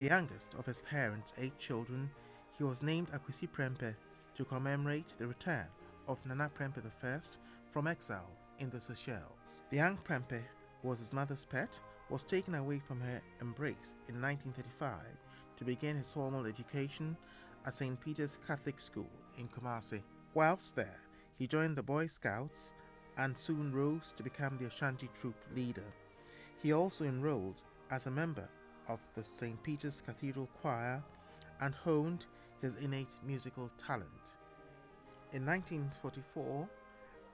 The youngest of his parents' 8 children, he was named Owusu Prempeh to commemorate the return of Nana Prempeh I from exile in the Seychelles. The young Prempeh, who was his mother's pet, was taken away from her embrace in 1935 to begin his formal education at St. Peter's Catholic School in Kumasi. Whilst there, he joined the Boy Scouts and soon rose to become the Ashanti troop leader. He also enrolled as a member of the St. Peter's Cathedral Choir and honed his innate musical talent. In 1944,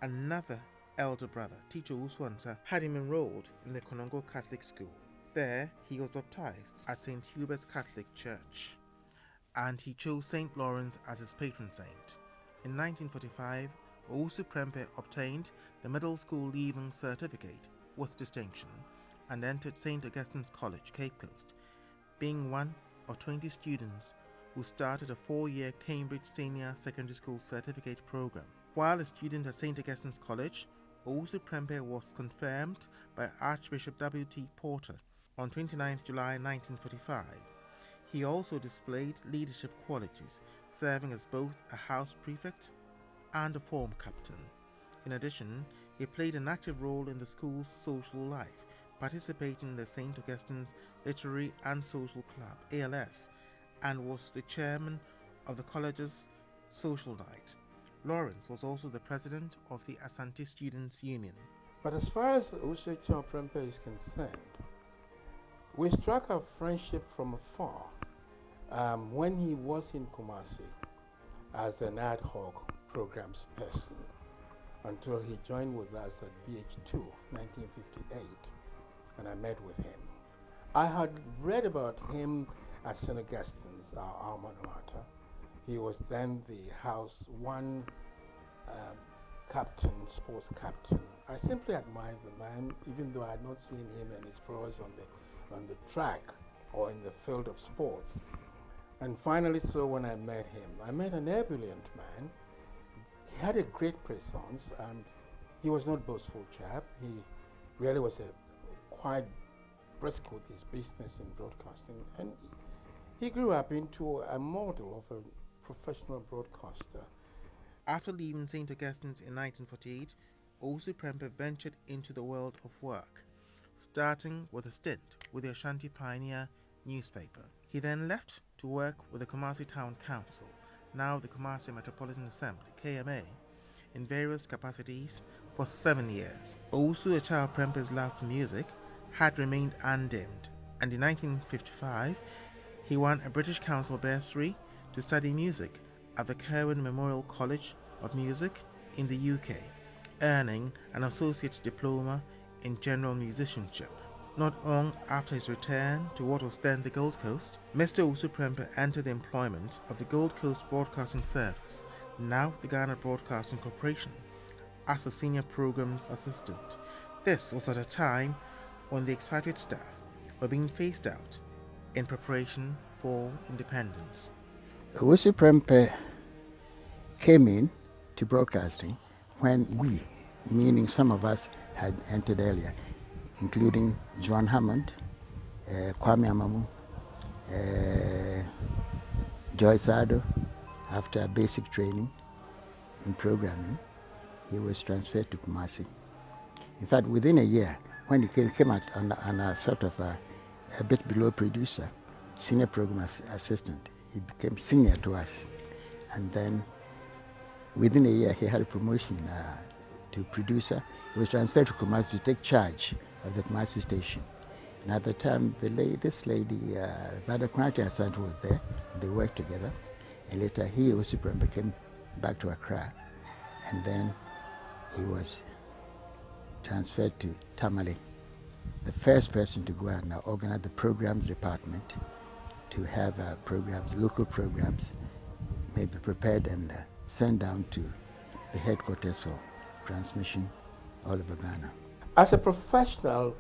another elder brother, Teacher Owusu, had him enrolled in the Konongo Catholic School. There, he was baptized at St. Hubert's Catholic Church, and he chose St. Lawrence as his patron saint. In 1945, Owusu Prempeh obtained the middle school leaving certificate with distinction and entered St. Augustine's College, Cape Coast, being one of 20 students who started a 4-year Cambridge Senior Secondary School Certificate program. While a student at St. Augustine's College, Owusu Prempeh was confirmed by Archbishop W.T. Porter on 29 July 1945. He also displayed leadership qualities, serving as both a house prefect and a form captain. In addition, he played an active role in the school's social life, participating in the St. Augustine's Literary and Social Club, ALS, and was the chairman of the college's social night. Lawrence was also the president of the Asante Students' Union. But as far as Owusu Prempeh is concerned, we struck a friendship from afar when he was in Kumasi as an ad hoc programs person until he joined with us at BH2 1958, and I met with him. I had read about him at St. Augustine's, our alma mater. He was then the House 1 captain, sports captain. I simply admired the man, even though I had not seen him and his prowess on the track or in the field of sports. And finally, so when I met him, I met an ebullient man. He had a great presence, and he was not boastful chap. He really was quite brisk with his business in broadcasting, and he grew up into a model of a professional broadcaster. After leaving St. Augustine's in 1948, Owusu Prempeh ventured into the world of work, starting with a stint with the Ashanti Pioneer newspaper. He then left to work with the Kumasi Town Council, now the Kumasi Metropolitan Assembly, KMA, in various capacities for 7 years. Owusu Prempeh's love for music had remained undimmed, and in 1955, he won a British Council bursary to study music at the Kerwin Memorial College of Music in the UK, earning an associate diploma in general musicianship. Not long after his return to what was then the Gold Coast, Mr. Owusu Prempeh entered the employment of the Gold Coast Broadcasting Service, now the Ghana Broadcasting Corporation, as a senior programs assistant. This was at a time when the expatriate staff were being phased out in preparation for independence. Owusu Prempeh came in to broadcasting when we, meaning some of us, had entered earlier, including John Hammond, Kwame Amamu, Joyce Ado. After basic training in programming, he was transferred to Kumasi. In fact, within a year, when he came out on a sort of a bit below producer, senior program assistant, he became senior to us. And then within a year, he had a promotion to producer. He was transferred to Kumasi to take charge of the Kumasi station. And at the time, this lady, Vada Kranti Asante, was there. They worked together. And later, he, Owusu Prempeh, came back to Accra. And then he was transferred to Tamale, the first person to go and organize the programs department to have programs, local programs, may be prepared and sent down to the headquarters for transmission all over Ghana. As a professional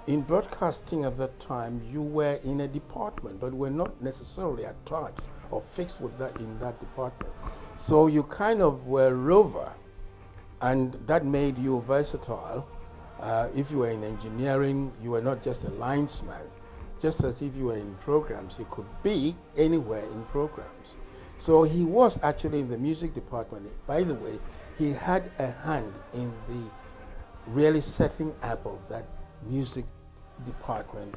in broadcasting at that time, you were in a department, but were not necessarily attached or fixed with that in that department. So you kind of were a rover, and that made you versatile. If you were in engineering, you were not just a linesman. just as if you were in programs, you could be anywhere in programs. So he was actually in the music department. By the way, he had a hand in the really setting up of that music department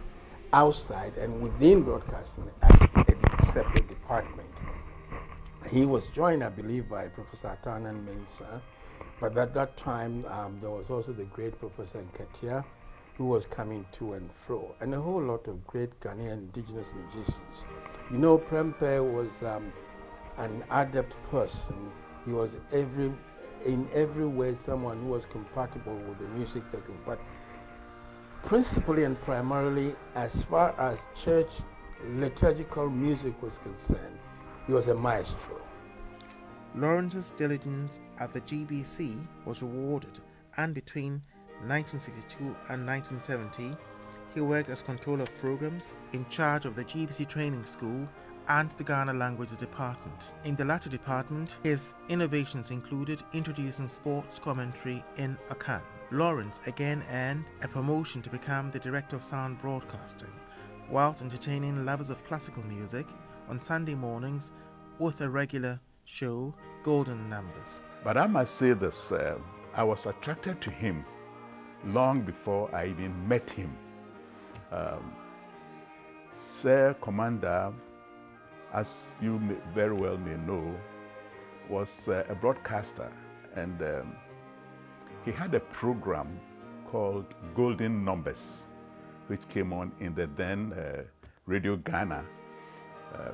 outside and within broadcasting as a separate department. He was joined, I believe, by Professor Atanan Mensah, but at that time there was also the great Professor Nketia, who was coming to and fro, and a whole lot of great Ghanaian indigenous musicians. You know, Prempeh was an adept person. He was in every way someone who was compatible with the music that we, but principally and primarily as far as church liturgical music was concerned, he was a maestro. Lawrence's diligence at the GBC was rewarded, and between 1962 and 1970, he worked as controller of programs in charge of the GBC Training School and the Ghana Languages Department. In the latter department, his innovations included introducing sports commentary in Akan. Lawrence again earned a promotion to become the Director of Sound Broadcasting, whilst entertaining lovers of classical music on Sunday mornings with a regular show, Golden Numbers. But I must say this, I was attracted to him long before I even met him. Sir Commander, as you very well may know, was a broadcaster, and he had a program called Golden Numbers, which came on in the then Radio Ghana,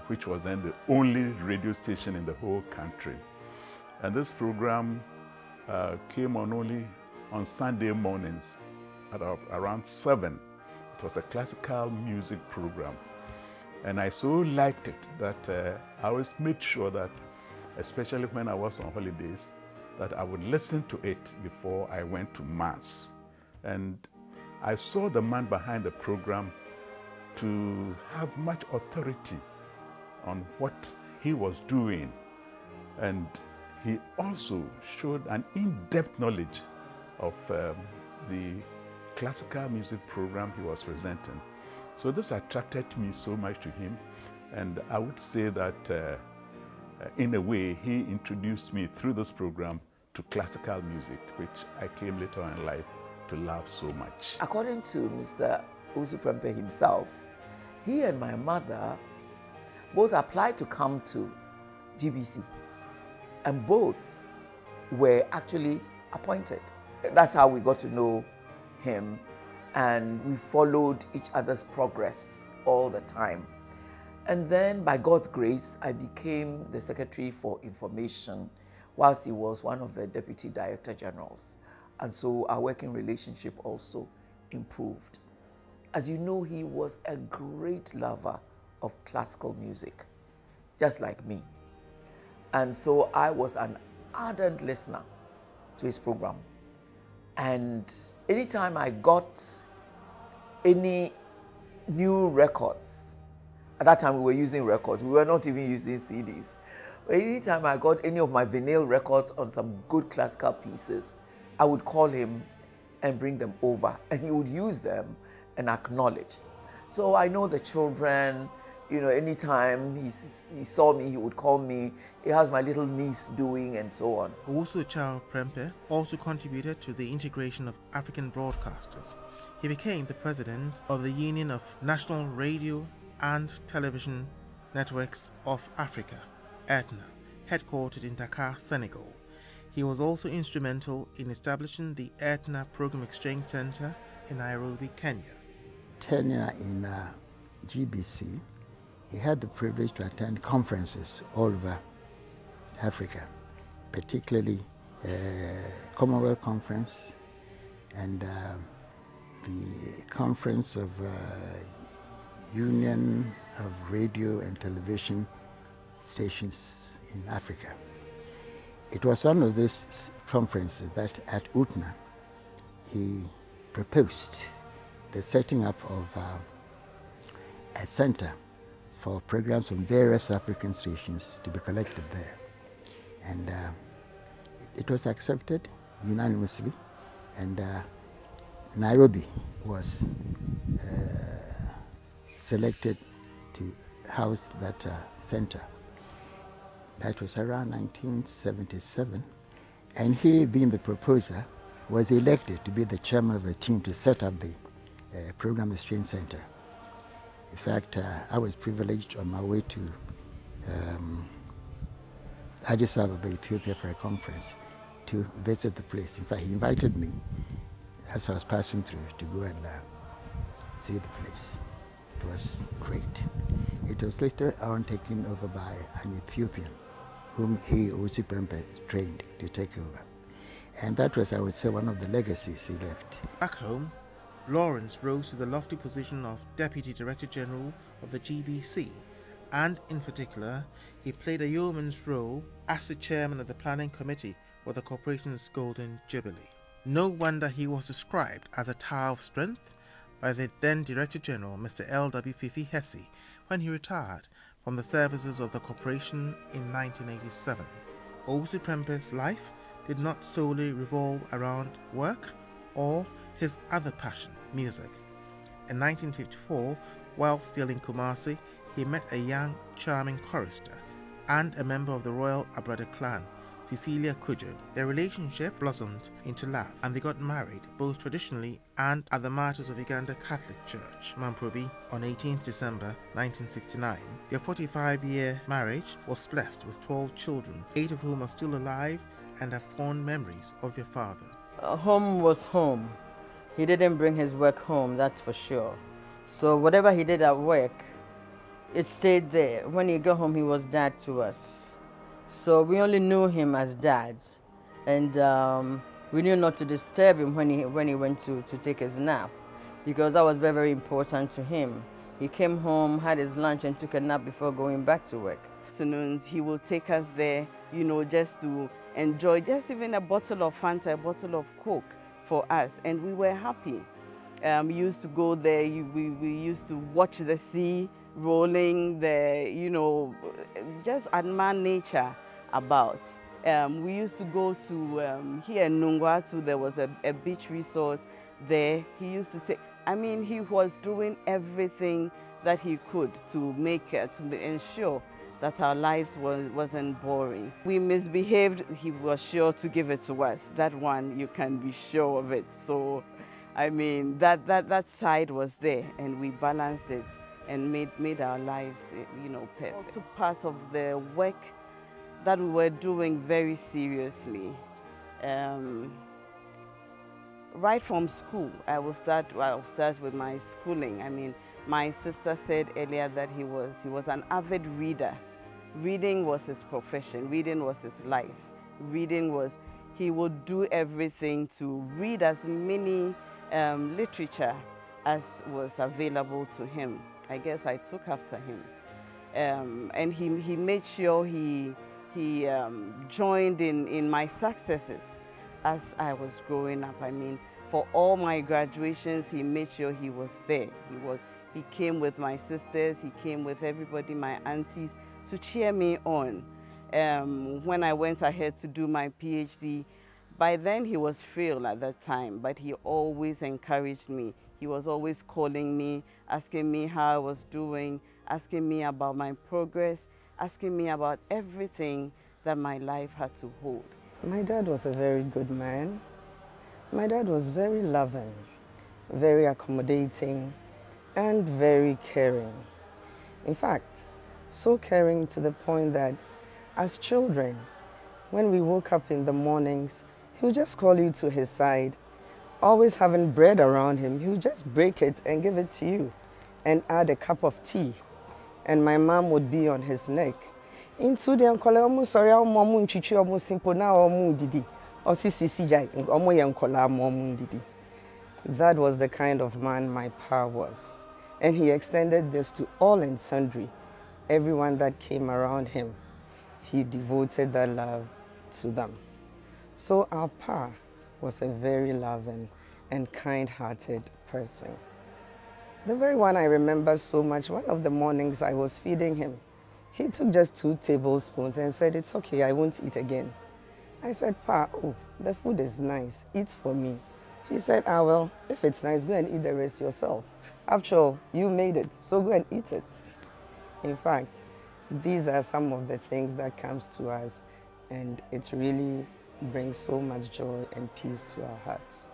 which was then the only radio station in the whole country. And this program came on only on Sunday mornings at around 7. It was a classical music program. And I so liked it that I always made sure that, especially when I was on holidays, that I would listen to it before I went to Mass. And I saw the man behind the program to have much authority on what he was doing. And he also showed an in-depth knowledge of the classical music program he was presenting. So this attracted me so much to him, and I would say that in a way he introduced me through this program to classical music, which I came later on in life to love so much. According to Mr. Owusu Prempeh himself, he and my mother both applied to come to GBC, and both were actually appointed. That's how we got to know him, and we followed each other's progress all the time. And then, by God's grace, I became the Secretary for Information, whilst he was one of the Deputy Director Generals. And so our working relationship also improved. As you know, he was a great lover of classical music, just like me. And so I was an ardent listener to his program. And anytime I got any new records, at that time we were using records, we were not even using CDs. But anytime I got any of my vinyl records on some good classical pieces, I would call him and bring them over, and he would use them and acknowledge. So I know the children, you know, anytime he saw me, he would call me, how's my little niece doing, and so on. Owusu Prempeh also contributed to the integration of African broadcasters. He became the president of the Union of National Radio and Television Networks of Africa, ETNA, headquartered in Dakar, Senegal. He was also instrumental in establishing the ETNA Program Exchange Center in Nairobi, Kenya. Tenure in GBC, he had the privilege to attend conferences all over Africa, particularly Commonwealth Conference and the Conference of Union of Radio and Television Stations in Africa. It was one of these conferences that at UTNA he proposed the setting up of a center for programs from various African stations to be collected there. And it was accepted unanimously, and Nairobi was selected to house that center. That was around 1977. And he, being the proposer, was elected to be the chairman of the team to set up the Program Exchange Center. In fact, I was privileged on my way to Addis Ababa, Ethiopia, for a conference to visit the place. In fact, he invited me as I was passing through to go and see the place. It was great. It was later on taken over by an Ethiopian whom he, Owusu Prempeh, trained to take over. And that was, I would say, one of the legacies he left. Back home, Lawrence rose to the lofty position of Deputy Director General of the GBC, and in particular, he played a yeoman's role as the chairman of the planning committee for the corporation's Golden Jubilee. No wonder he was described as a tower of strength by the then Director General, Mr. L.W. Fifi Hesse, when he retired from the services of the corporation in 1987. Owusu Prempeh's life did not solely revolve around work or his other passion, music. In 1954, while still in Kumasi, he met a young, charming chorister and a member of the Royal Abrada clan, Cecilia Kujo. Their relationship blossomed into love, and they got married both traditionally and at the Martyrs of Uganda Catholic Church, Mamprobi, on 18th December 1969. Their 45-year marriage was blessed with 12 children, 8 of whom are still alive and have fond memories of their father. Home was home. He didn't bring his work home, that's for sure. So whatever he did at work, it stayed there. When he got home, he was dad to us. So we only knew him as dad. And we knew not to disturb him when he went to take his nap, because that was very, very important to him. He came home, had his lunch, and took a nap before going back to work. Afternoons, he will take us there, just to enjoy, just even a bottle of Fanta, a bottle of Coke for us, and we were happy. We used to go there, we used to watch the sea rolling, just admire nature about. We used to go to, here in Nungwatu, there was a beach resort there. He used to take, he was doing everything that he could to ensure that our lives wasn't boring. We misbehaved, he was sure to give it to us. That one, you can be sure of it. So, that side was there, and we balanced it and made our lives, perfect. I took part of the work that we were doing very seriously. Right from school, I will start with my schooling. My sister said earlier that he was an avid reader. Reading was his profession. Reading was his life. He would do everything to read as many literature as was available to him. I guess I took after him. And he made sure he joined in my successes as I was growing up. For all my graduations, he made sure he was there. He came with my sisters, he came with everybody, my aunties, to cheer me on. When I went ahead to do my PhD, by then he was frail at that time, but he always encouraged me. He was always calling me, asking me how I was doing, asking me about my progress, asking me about everything that my life had to hold. My dad was a very good man. My dad was very loving, very accommodating, and very caring. In fact, so caring to the point that as children, when we woke up in the mornings, he would just call you to his side. Always having bread around him, he would just break it and give it to you and add a cup of tea. And my mom would be on his neck. Into the uncle, sorry, mom, chichi, almost simple now, or didi, or sisi jai, didi. That was the kind of man my pa was. And he extended this to all and sundry. Everyone that came around him, he devoted that love to them. So our pa was a very loving and kind-hearted person. The very one I remember so much, one of the mornings I was feeding him, he took just 2 tablespoons and said, "It's okay, I won't eat again." I said, "Pa, oh, the food is nice, eat for me." He said, "Ah, well, if it's nice, go and eat the rest yourself." After all, you made it, so go and eat it. In fact, these are some of the things that comes to us, and it really brings so much joy and peace to our hearts.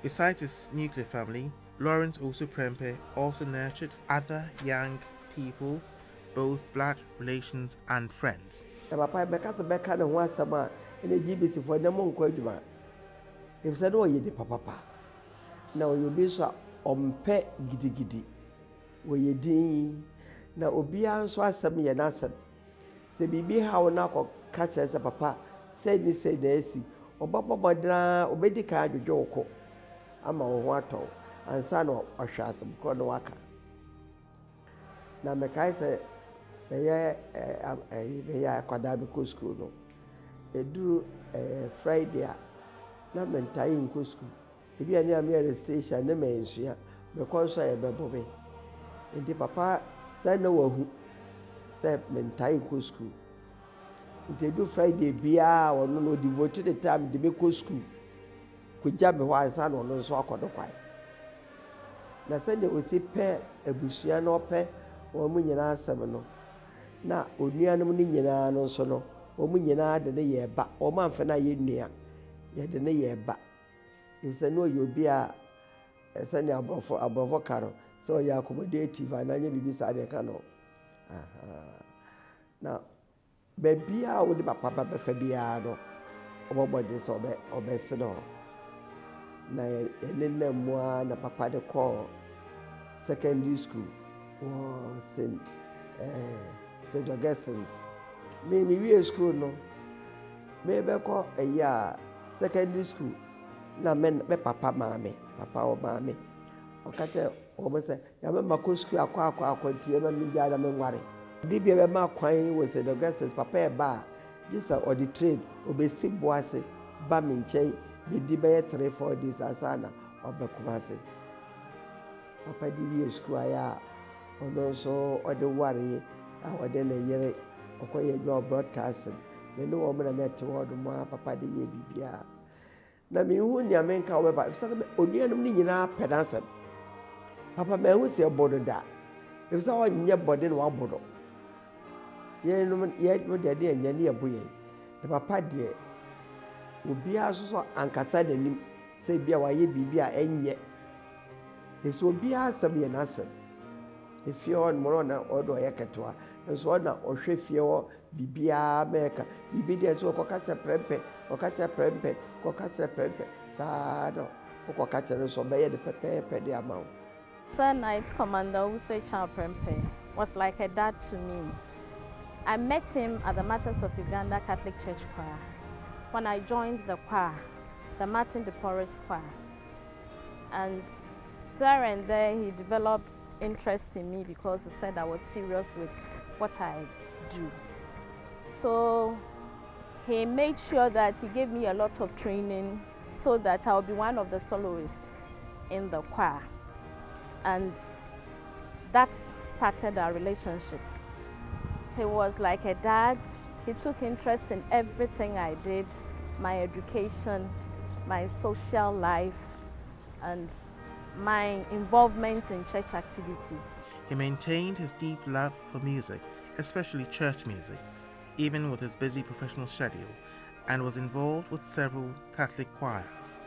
Besides his nuclear family, Lawrence Owusu Prempeh also nurtured other young people, both blood relations and friends. Papa bɛka sɛ bɛka ne ho asɛm a ɛna GBC foɔ ne mo nkɔ adwuma ɛfisɛ ne ɔyɛ nipa papa na ɔyɛ obi nso a ɔmpɛ gidigidi wɔyɛ din na obiara nso asɛm yɛ n'asɛm sɛ biribi haw no akɔka kyerɛ sɛ papa sɛ ni sɛ na asi ɔbɛbɔ mmɔdena ɔbɛdi kan adwodwo wo kɔ ama wo ho atɔ ansa na ɔhwɛ asɛm korɔ no waka na mɛkae sɛ bɛyɛ akwadaa bɛkɔ school no ɛduru Friday a na mɛntae nkɔ school ebi a ne a meyɛ station ne mɛnsua mɛkɔ nso a yɛbɛbɔ me nti papa sɛ na wahu sɛ mɛntae nkɔ school nti ɛduru Friday biara ɔno no ɔdevote the time de bɛkɔ school kɔgya me hɔ ansa na ɔno nso akɔ no kwae na sɛdeɛ ɔsi pɛ abusua na ɔpɛ wɔn mu nyinaa asɛm no na onuanom no nyinaa no nso no wɔn nyinaa de ne yɛ ba wɔn amfa na yɛ nua yɛde ne yɛ ba efisɛ no yɛ obi a sɛnea aborɔfo ka no sɛ ɔyɛ accommodative a n'anyɛ biribi saa deɛ ka no na baabi a wɔde papa bɛfa biara no ɔbɛbɔden sɛ ɔbɛsene hɔ na yɛne nam mu a na papa de kɔɔ secondary school wɔ St. Augustine's. Me wie school no me bɛkɔ ɛyɛ a secondary school na me papa maame papa o maame ɔka kyerɛ wɔn sɛ yɛmɛma kɔ school akɔ nti yɛma me gya na me nware bibia bɛma kwan wɔ St. Augustine's papa yɛ ba a gye sɛ ɔde trade ɔbɛsi boase ba me nkyɛn bɛdi bɛyɛ 3-4 days ansa na ɔbɛkoma ase papa de wie school ayɛ a ɔno nso ɔde ware a ɔde ne yere ɔkɔyɛ adwuma broadcasting me ne wɔn na net wɔ do mu a papa de yɛ bibia na me hu nea menka wɔbɛba efisɛ onuanom ne nyinaa pɛ n'asɛm papa me hu sɛ ɛbɔ no da efisɛ ɔnyɛ bɔde na wabɔ no yɛnom deɛ de ɛnyɛ ne yɛbɔ yɛn na papa deɛ obiara nso so ankasa n'anim sɛ bia wayɛ biribi a ɛnyɛ efisɛ obiara asɛm yɛ n'asɛm efie hɔ no na ɔdo ɔyɛ ketewa nso ɔna ɔhwɛ fie hɔ biribiara mɛka biribi deɛ nso ɔkɔka kyerɛ prɛmpɛ saa no ɔkɔka kyerɛ nso ɔbɛyɛ de pɛpɛɛpɛ de ama wo. Sir Knight Commander Owusu Prempeh was like a dad to me. I met him at the Martyrs of Uganda Catholic Church Choir. When I joined the choir, the Martin de Porres Choir, and there and there he developed interest in me because he said I was serious with what I do. So he made sure that he gave me a lot of training so that I'll be one of the soloists in the choir. And that started our relationship. He was like a dad. He took interest in everything I did, my education, my social life, and my involvement in church activities. He maintained his deep love for music, especially church music, even with his busy professional schedule, and was involved with several Catholic choirs.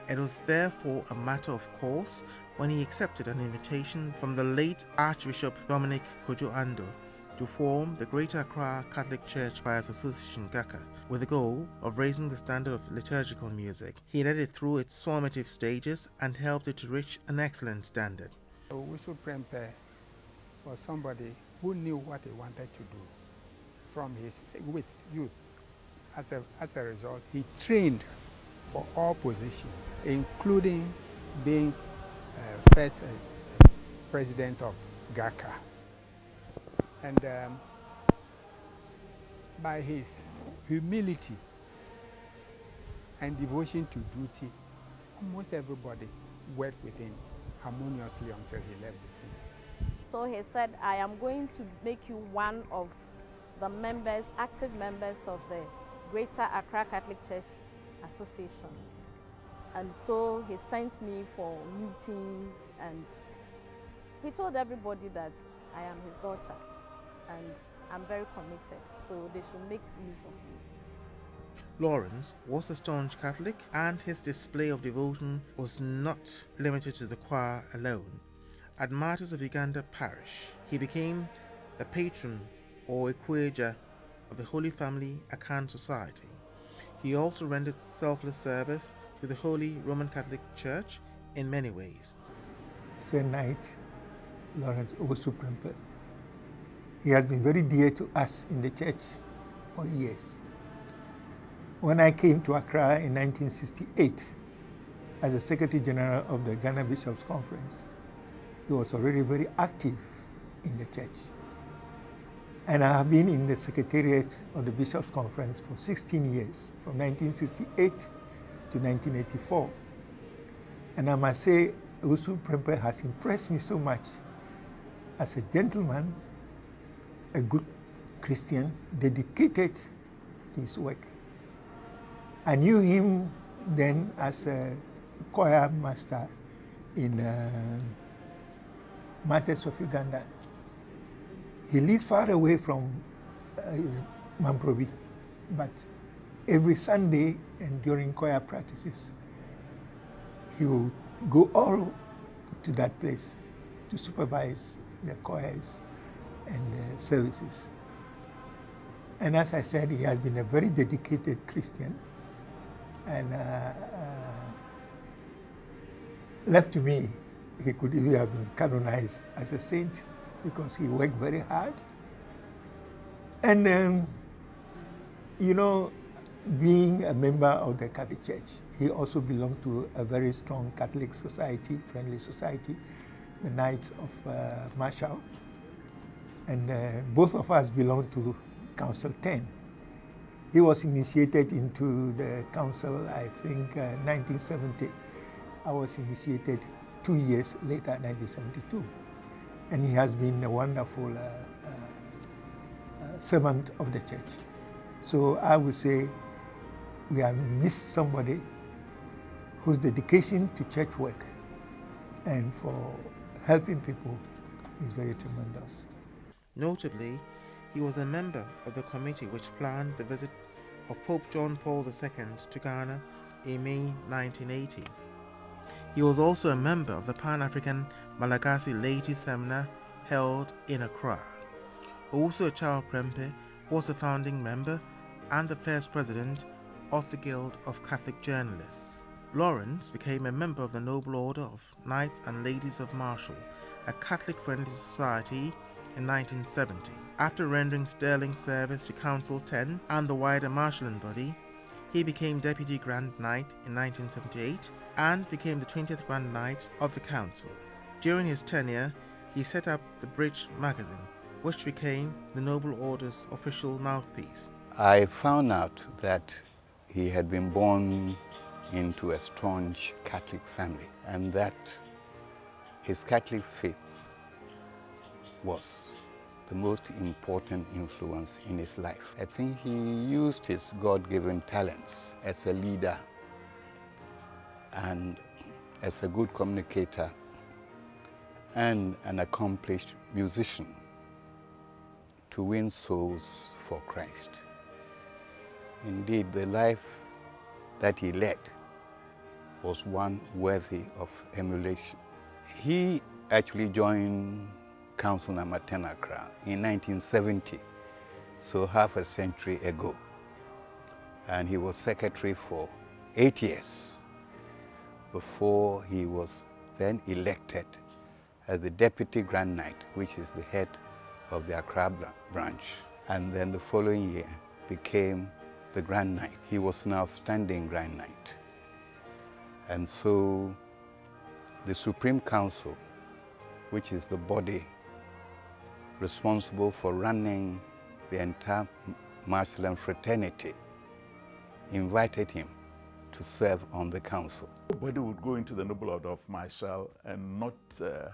It was therefore a matter of course when he accepted an invitation from the late Archbishop Dominic Kojo Ando to form the Greater Accra Catholic Church Choirs Association GACA with the goal of raising the standard of liturgical music. He led it through its formative stages and helped it to reach an excellent standard. Owusu Prempeh was somebody who knew what he wanted to do from his youth. As a result, he trained for all positions, including being first president of GACA. And by his humility and devotion to duty, almost everybody worked with him harmoniously until he left the scene. So he said, I am going to make you one of the members, active members of the Greater Accra Catholic Church Association. And so he sent me for meetings and He told everybody that I am his daughter and I'm very committed, so they should make use of me. Lawrence was a staunch Catholic, and his display of devotion was not limited to the choir alone. At Martyrs of Uganda Parish, he became the patron or equerger of the Holy Family Akan Society. He also rendered selfless service to the Holy Roman Catholic Church in many ways. Sir Knight Lawrence Owusu Prempeh. He has been very dear to us in the church for years. When I came to Accra in 1968 as the Secretary General of the Ghana Bishops' Conference, he was already very active in the church. And I have been in the Secretariat of the Bishops' Conference for 16 years, from 1968 to 1984. And I must say, Owusu Prempeh has impressed me so much as a gentleman, a good Christian, dedicated to his work. I knew him then as a choir master in Martyrs of Uganda. He lives far away from Mamprobi, but every Sunday and during choir practices, he will go all to that place to supervise the choirs and the services. And as I said, he has been a very dedicated Christian, and left to me, he could even have been canonized as a saint because he worked very hard. And you know, being a member of the Catholic Church, he also belonged to a very strong Catholic society, friendly society, the Knights of Marshall. And both of us belonged to Council 10. He was initiated into the council, I think, 1970. I was initiated 2 years later, 1972. And he has been a wonderful servant of the church. So I would say we have missed somebody whose dedication to church work and for helping people is very tremendous. Notably, he was a member of the committee which planned the visit of Pope John Paul II to Ghana in May 1980. He was also a member of the Pan-African Malagasy Laity Seminar held in Accra. Owusu Prempeh was a founding member and the first president of the Guild of Catholic Journalists. Lawrence became a member of the Noble Order of Knights and Ladies of Marshall, a Catholic-friendly society, in 1970. After rendering sterling service to Council 10 and the wider Marshalling body, he became Deputy Grand Knight in 1978 and became the 20th Grand Knight of the Council. During his tenure, he set up the Bridge magazine, which became the Noble Order's official mouthpiece. I found out that he had been born into a staunch Catholic family and that his Catholic faith was the most important influence in his life. I think he used his God-given talents as a leader and as a good communicator and an accomplished musician to win souls for Christ. Indeed, the life that he led was one worthy of emulation. He actually joined Council Number 10 Accra in 1970, so half a century ago. And he was secretary for 8 years before he was then elected as the Deputy Grand Knight, which is the head of the Accra branch. And then the following year became the Grand Knight. He was now standing Grand Knight. And so the Supreme Council, which is the body responsible for running the entire Marshalling fraternity, invited him to serve on the council. Nobody would go into the Noble Order of Marshall and not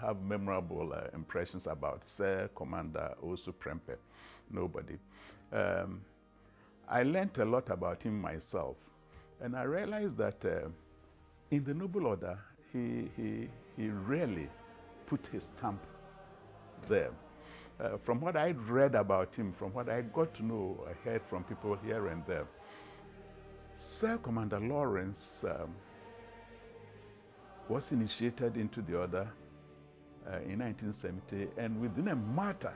have memorable impressions about Sir Commander Owusu Prempeh. Nobody. I learned a lot about him myself, and I realized that in the Noble Order, he really put his stamp there. From what I read about him, from what I got to know, I heard from people here and there, Sir Commander Lawrence was initiated into the order in 1970, and within a matter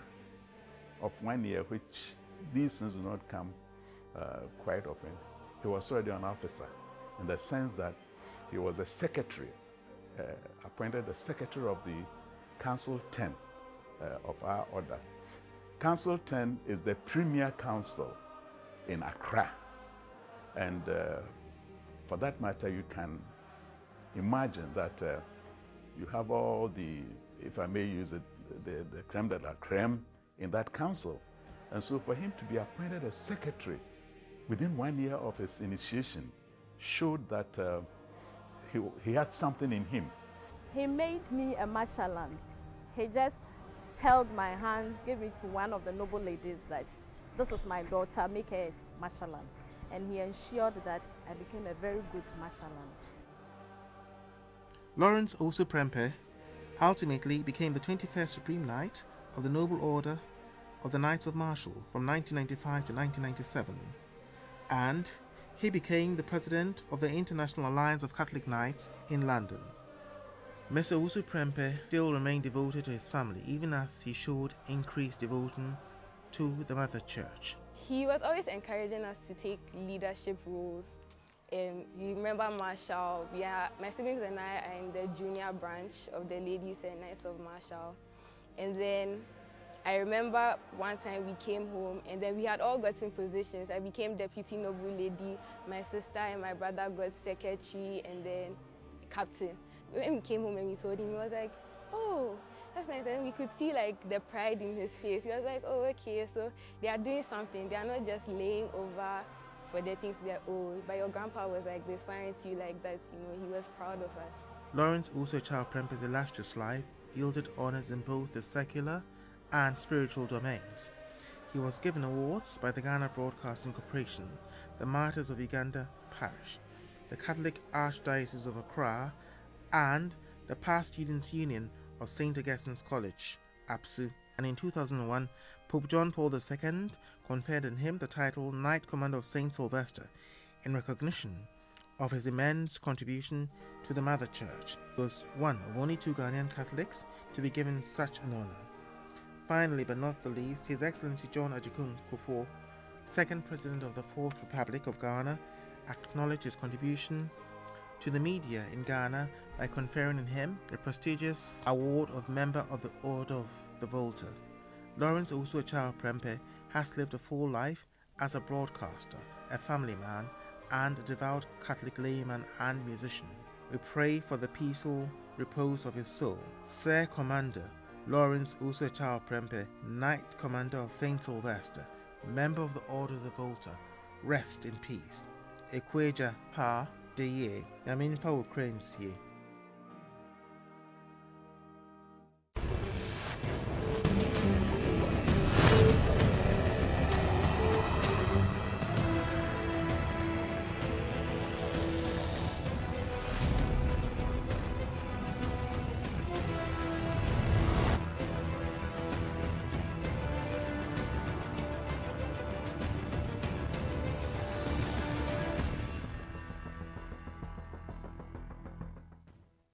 of 1 year, which these things do not come quite often, he was already an officer, in the sense that he was a secretary, appointed the secretary of the Council 10 of our order. Council 10 is the premier council in Accra. And for that matter, you can imagine that you have all the, if I may use it, the creme de la creme in that council. And so for him to be appointed as secretary within 1 year of his initiation showed that he had something in him. He made me a marshallan. He just held my hands, gave it to one of the noble ladies that this is my daughter, make her marshallan. And he ensured that I became a very good marshallan. Lawrence Owusu Prempeh ultimately became the 21st Supreme Knight of the Noble Order of the Knights of Marshall from 1995 to 1997, and he became the president of the International Alliance of Catholic Knights in London. Mr. Owusu Prempeh still remained devoted to his family, even as he showed increased devotion to the Mother Church. He was always encouraging us to take leadership roles. You remember Marshall, my siblings and I are in the junior branch of the Ladies and Knights of Marshall. And then I remember one time we came home and then we had all gotten positions. I became Deputy Noble Lady, my sister and my brother got Secretary and then Captain. When we came home and we told him, he was like, oh, that's nice. And we could see like the pride in his face. He was like, oh, okay, so they are doing something. They are not just laying over for their things to be like, oh, but your grandpa was like this, why aren't you like that? You know, he was proud of us. Lawrence Owusu Prempeh's illustrious life yielded honors in both the secular and spiritual domains. He was given awards by the Ghana Broadcasting Corporation, the Martyrs of Uganda Parish, the Catholic Archdiocese of Accra, and the Past Students' Union of St. Augustine's College, APSU. And in 2001, Pope John Paul II conferred on him the title Knight Commander of St. Sylvester in recognition of his immense contribution to the Mother Church. He was one of only 2 Ghanaian Catholics to be given such an honor. Finally, but not the least, His Excellency John Ajikun Kufuor, second President of the Fourth Republic of Ghana, acknowledged his contribution to the media in Ghana by conferring on him the prestigious award of Member of the Order of the Volta. Lawrence Owusu Prempeh has lived a full life as a broadcaster, a family man, and a devout Catholic layman and musician. We pray for the peaceful repose of his soul. Sir Commander Lawrence Owusu Prempeh, Knight Commander of St. Sylvester, Member of the Order of the Volta, rest in peace. Ekweja Pa Deye, Yaminfa Ukrensie.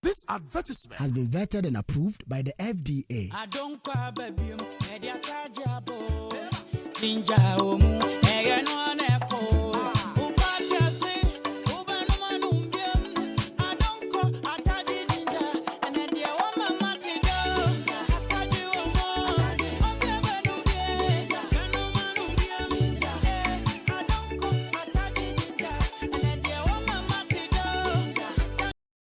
This advertisement has been vetted and approved by the FDA.